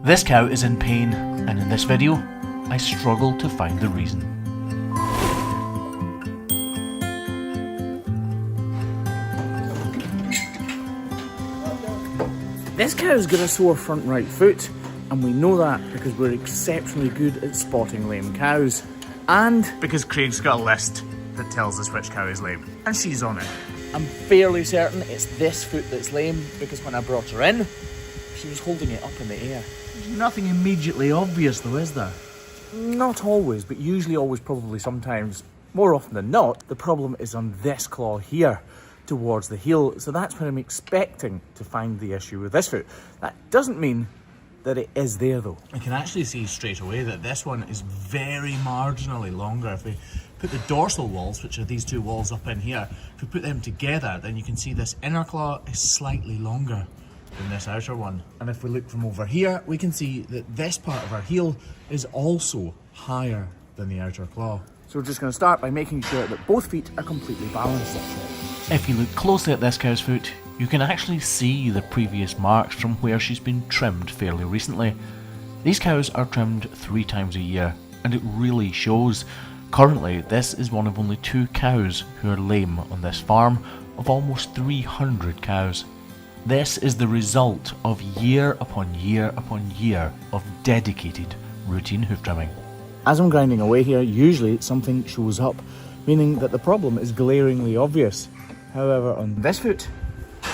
This cow is in pain, and in this video, I struggle to find the reason. This cow's got a sore front right foot, and we know that because we're exceptionally good at spotting lame cows. And because Craig's got a list that tells us which cow is lame, and she's on it. I'm fairly certain it's this foot that's lame because when I brought her in, she was holding it up in the air. There's nothing immediately obvious though, is there? Not always, but usually, always, probably, sometimes, more often than not, the problem is on this claw here, towards the heel. So that's what I'm expecting to find the issue with this foot. That doesn't mean that it is there though. I can actually see straight away that this one is very marginally longer. If we put the dorsal walls, which are these two walls up in here, if we put them together, then you can see this inner claw is slightly longer than this outer one. And if we look from over here, we can see that this part of our heel is also higher than the outer claw. So we're just going to start by making sure that both feet are completely balanced. If you look closely at this cow's foot, you can actually see the previous marks from where she's been trimmed fairly recently. These cows are trimmed 3 times a year, and it really shows. Currently, this is one of only 2 cows who are lame on this farm of almost 300 cows. This is the result of year upon year upon year of dedicated routine hoof trimming. As I'm grinding away here, usually something shows up, meaning that the problem is glaringly obvious. However, on this foot,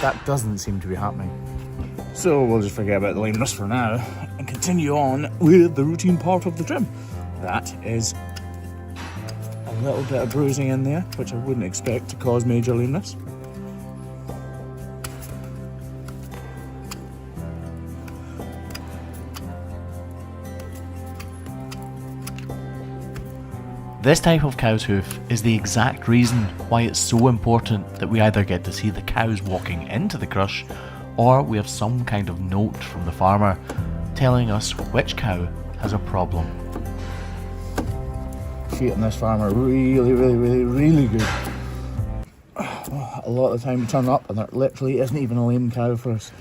that doesn't seem to be happening. So we'll just forget about the lameness for now and continue on with the routine part of the trim. That is a little bit of bruising in there, which I wouldn't expect to cause major lameness. This type of cow's hoof is the exact reason why it's so important that we either get to see the cows walking into the crush, or we have some kind of note from the farmer telling us which cow has a problem. Feet on this farm are really good. A lot of the time we turn up and there literally isn't even a lame cow for us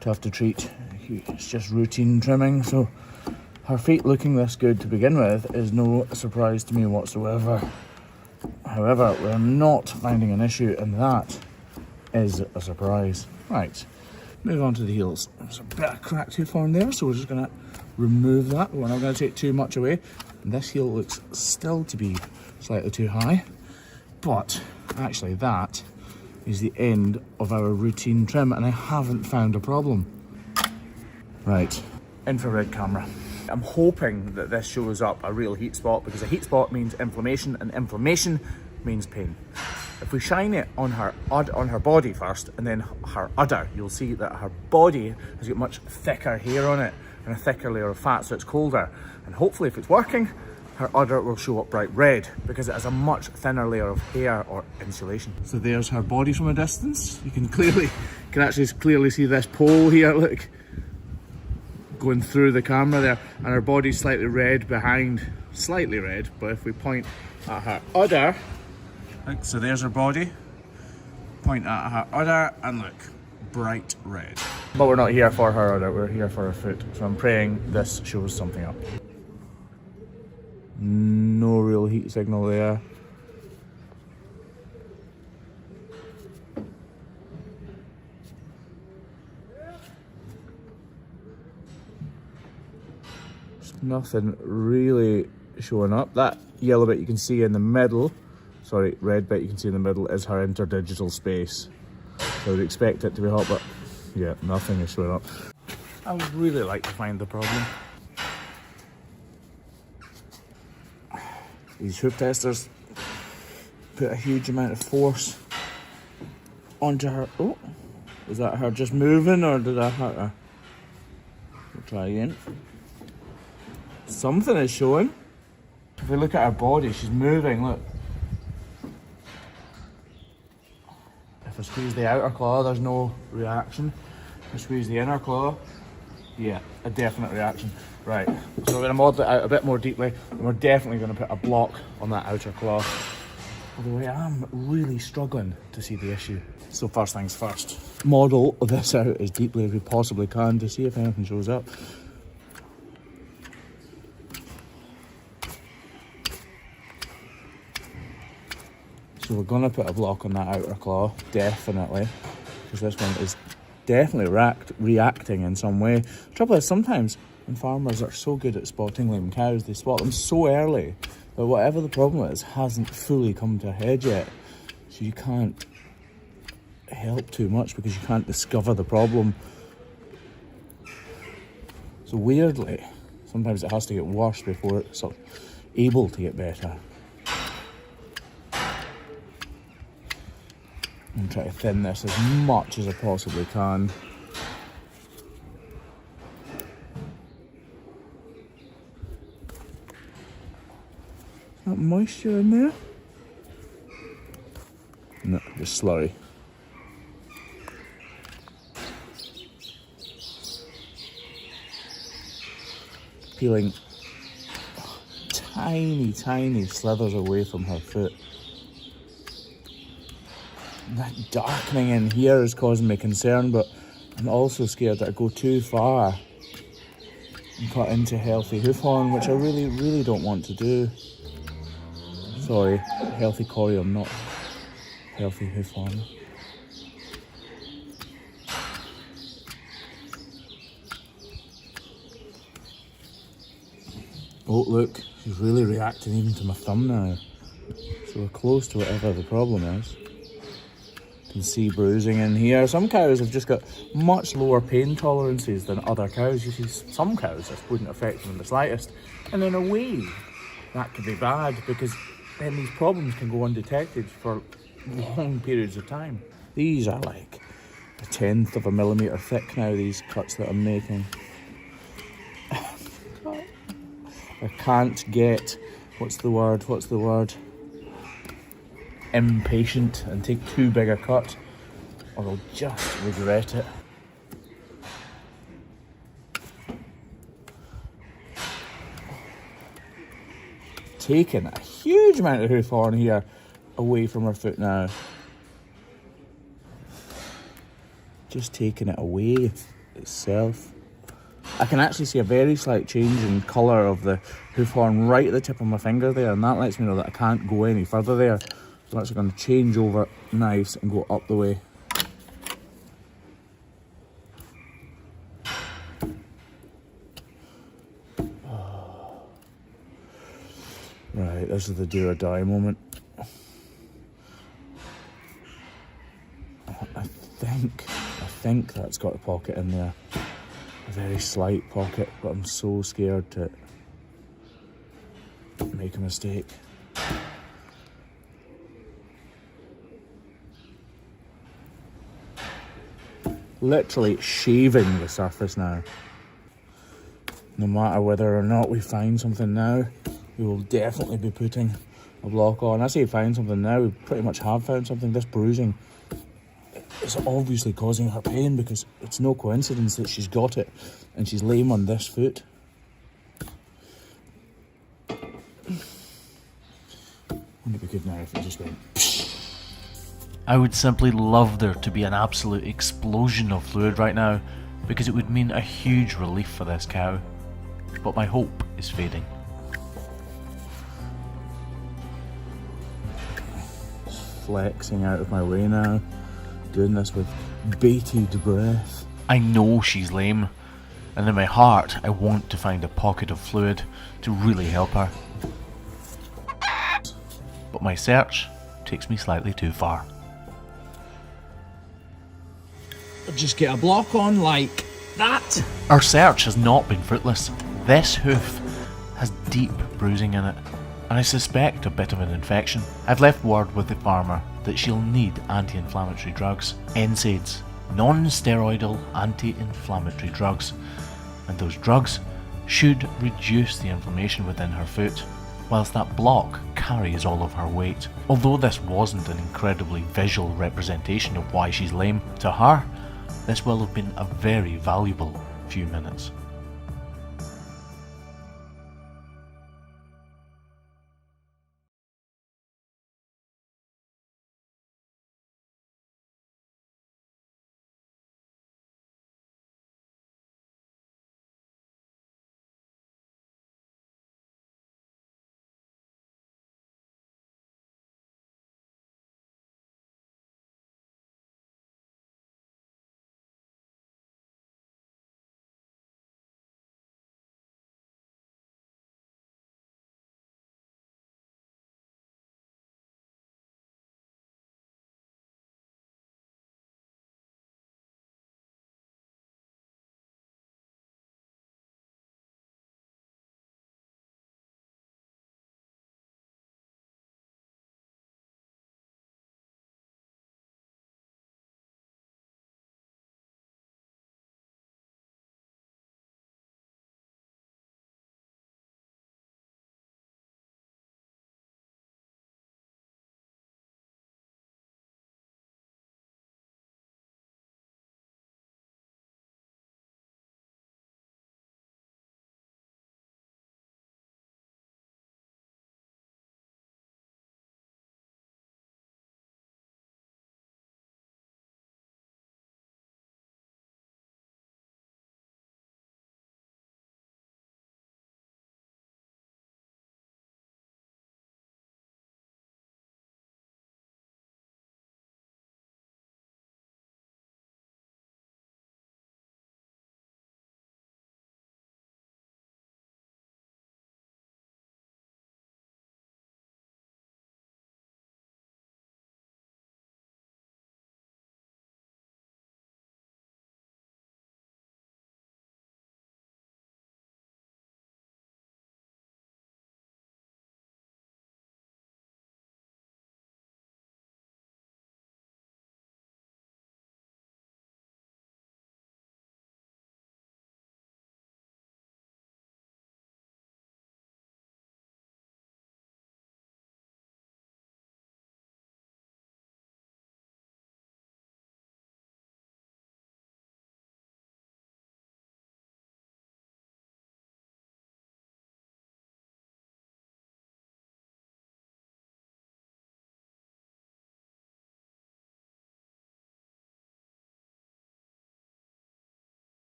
to have to treat. It's just routine trimming, so her feet looking this good to begin with is no surprise to me whatsoever. However, we're not finding an issue, and that is a surprise. Right, move on to the heels. There's a bit of cracked hoof on there, so we're just going to remove that. We're not going to take too much away. And this heel looks still to be slightly too high, but actually that is the end of our routine trim, and I haven't found a problem. Right, infrared camera. I'm hoping that this shows up a real heat spot, because a heat spot means inflammation, and inflammation means pain. If we shine it on her body first and then her udder, you'll see that her body has got much thicker hair on it and a thicker layer of fat, so it's colder. And hopefully, if it's working, her udder will show up bright red because it has a much thinner layer of hair or insulation. So there's her body from a distance. You can actually clearly see this pole here, look, going through the camera there, and her body's slightly red behind, slightly red, but if we point at her udder, look, so there's her body, point at her udder, and look, bright red. But we're not here for her udder, we're here for her foot, so I'm praying this shows something up. No real heat signal there. Nothing really showing up. That yellow bit you can see in the middle, sorry, red bit you can see in the middle is her interdigital space. So I would expect it to be hot, but yeah, nothing is showing up. I would really like to find the problem. These hoof testers put a huge amount of force onto her. Oh, is that her just moving, or did I hurt her? We'll try again. Something is showing. If we look at her body, she's moving, look. If I squeeze the outer claw, there's no reaction. If I squeeze the inner claw, yeah, a definite reaction. Right, so we're going to model it out a bit more deeply, and we're definitely going to put a block on that outer claw. Although I am really struggling to see the issue. So first things first, model this out as deeply as we possibly can to see if anything shows up. So we're going to put a block on that outer claw, definitely, because this one is definitely reacting in some way. The trouble is, sometimes when farmers are so good at spotting lame cows, they spot them so early that whatever the problem is hasn't fully come to a head yet. So you can't help too much because you can't discover the problem. So weirdly, sometimes it has to get worse before it's sort of able to get better. I'm trying to thin this as much as I possibly can. Is that moisture in there? No, just slurry. Peeling tiny slithers away from her foot. That darkening in here is causing me concern, but I'm also scared that I go too far and cut into healthy hoof horn, which I really don't want to do. Sorry, healthy corium, not healthy hoof horn. Oh look, she's really reacting even to my thumb now. So we're close to whatever the problem is. You can see bruising in here. Some cows have just got much lower pain tolerances than other cows. You see some cows this wouldn't affect them in the slightest. And in a way, that could be bad because then these problems can go undetected for long periods of time. These are like 1/10 of a millimetre thick now, these cuts that I'm making. I can't get, what's the word? Impatient and take too big a cut, or I'll just regret it. Taking a huge amount of hoof horn here away from her foot now. Just taking it away itself. I can actually see a very slight change in colour of the hoof horn right at the tip of my finger there, and that lets me know that I can't go any further there. So I'm actually going to change over knives and go up the way. Right, this is the do or die moment. I think that's got a pocket in there. A very slight pocket, but I'm so scared to make a mistake. Literally shaving the surface now. No matter whether or not we find something now, we will definitely be putting a block on. I say find something now, we pretty much have found something. This bruising is obviously causing her pain because it's no coincidence that she's got it and she's lame on this foot. Wouldn't it be good now if it just went psh? I would simply love there to be an absolute explosion of fluid right now because it would mean a huge relief for this cow. But my hope is fading. Flexing out of my way now, doing this with bated breath. I know she's lame, and in my heart I want to find a pocket of fluid to really help her. But my search takes me slightly too far. Just get a block on like that. Our search has not been fruitless. This hoof has deep bruising in it, and I suspect a bit of an infection. I've left word with the farmer that she'll need anti-inflammatory drugs. NSAIDs, non-steroidal anti-inflammatory drugs. And those drugs should reduce the inflammation within her foot, whilst that block carries all of her weight. Although this wasn't an incredibly visual representation of why she's lame, to her, this will have been a very valuable few minutes.